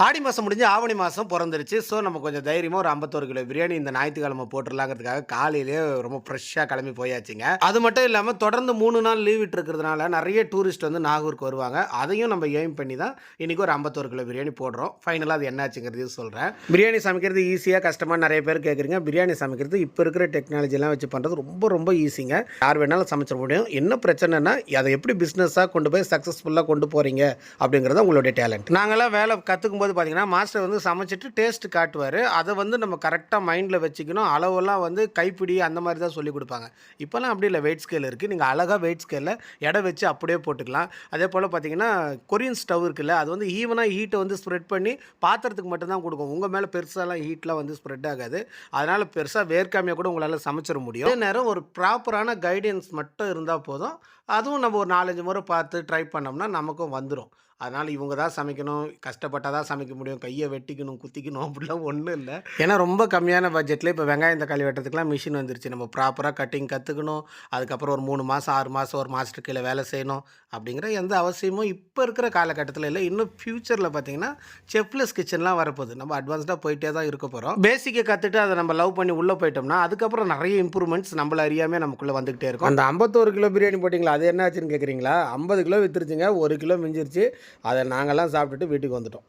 ஆடி மாதம் முடிஞ்சு ஆவணி மாதம் பிறந்துருச்சு. ஸோ நம்ம கொஞ்சம் தைரியமா ஒரு 51 கிலோ பிரியாணி இந்த ஞாயித்துக்கிழமை போட்டுறலாங்கிறதுக்காக காலையிலேயே ரொம்ப ஃப்ரெஷ்ஷாக கிளம்பி போயாச்சுங்க. அது மட்டும் இல்லாமல் தொடர்ந்து 3 நாள் லீவ் விட்டுருக்கிறதுனால நிறைய டூரிஸ்ட் வந்து நாகூருக்கு வருவாங்க. அதையும் நம்ம எய்ம் பண்ணி தான் இன்றைக்கி ஒரு 51 கிலோ பிரியாணி போடுறோம். ஃபைனலாக அது என்னாச்சுங்கிறதையும் சொல்கிறேன். பிரியாணி சமைக்கிறது ஈஸியாக கஷ்டமாக நிறைய பேர் கேட்குறீங்க. பிரியாணி சமைக்கிறது இப்போ இருக்கிற டெக்னாலஜிலாம் வச்சு பண்ணுறது ரொம்ப ரொம்ப ஈஸிங்க. யார் வேணாலும் சமைச்சிட முடியும். என்ன பிரச்சனைனா அதை எப்படி பிஸ்னஸாக கொண்டு போய் சக்ஸஸ்ஃபுல்லாக கொண்டு போகிறீங்க அப்படிங்கிறது உங்களுடைய டேலண்ட். நாங்களாம் வேலை கற்றுக்கும் போது பார்த்தீங்கன்னா மாஸ்டர் வந்து சமைச்சிட்டு டேஸ்ட் காட்டுவார். அதை வந்து நம்ம கரெக்டாக மைண்டில் வச்சுக்கணும். அளவெல்லாம் வந்து கைப்பிடி அந்த மாதிரி தான் சொல்லிக் கொடுப்பாங்க. இப்போலாம் அப்படி இல்லை, வெயிட் ஸ்கேல் இருக்குது. நீங்கள் அழகாக வெயிட் ஸ்கேலில் எடை வச்சு அப்படியே போட்டுக்கலாம். அதே போல் பார்த்தீங்கன்னா கொரியன் ஸ்டவ் இருக்குல்ல, அது வந்து ஈவனாக ஹீட்டை வந்து ஸ்ப்ரெட் பண்ணி பாத்திரத்துக்கு மட்டும்தான் கொடுக்கும். உங்கள் மேலே பெருசாலாம் ஹீட்லாம் வந்து ஸ்ப்ரெட் ஆகாது. அதனால் பெருசாக வேர்க்காமையாக கூட உங்களால் சமைச்சிட முடியும். அதே நேரம் ஒரு ப்ராப்பரான கைடன்ஸ் மட்டும் இருந்தால் போதும். அதுவும் நம்ம ஒரு 4-5 முறை பார்த்து ட்ரை பண்ணோம்னா நமக்கும் வந்துடும். அதனால் இவங்க தான் சமைக்கணும், கஷ்டப்பட்டால் தான் சமைக்க முடியும், கையை வெட்டிக்கணும் குத்திக்கணும் அப்படிலாம் ஒன்றும் இல்லை. ஏன்னா ரொம்ப கம்மியான பட்ஜெட்டில் இப்போ வெங்காயம் தக்காளி வெட்டுறதுக்குலாம் மிஷின் வந்துருச்சு. நம்ம ப்ராப்பராக கட்டிங் கற்றுக்கணும். அதுக்கப்புறம் ஒரு 3 மாதம் 6 மாதம் ஒரு மாஸ்டர் கீழே வேலை செய்யணும் அப்படிங்கிற எந்த அவசியமும் இப்போ இருக்கிற காலகட்டத்தில் இல்லை. இன்னும் ஃப்யூச்சரில் பார்த்தீங்கன்னா செஃப்லெஸ் கிச்சன்லாம் வரப்போகுது. நம்ம அட்வான்ஸ்டாக போயிட்டே தான் இருக்க போகிறோம். பேசிக்கை கற்றுட்டு அதை நம்ம லவ் பண்ணி உள்ளே போயிட்டோம்னா அதுக்கப்புறம் நிறைய இம்ப்ரூவ்மெண்ட்ஸ் நம்மள அறியாமே நமக்குள்ளே வந்துகிட்டே இருக்கும். அந்த 51 கிலோ பிரியாணி போட்டிங்களா, அது என்ன ஆச்சுன்னு கேட்குறீங்களா? 50 கிலோ விற்றுருச்சுங்க, 1 கிலோ மிஞ்சிருச்சு. அதை நாங்கள்லாம் சாப்பிட்டுட்டு வீட்டுக்கு வந்துட்டோம்.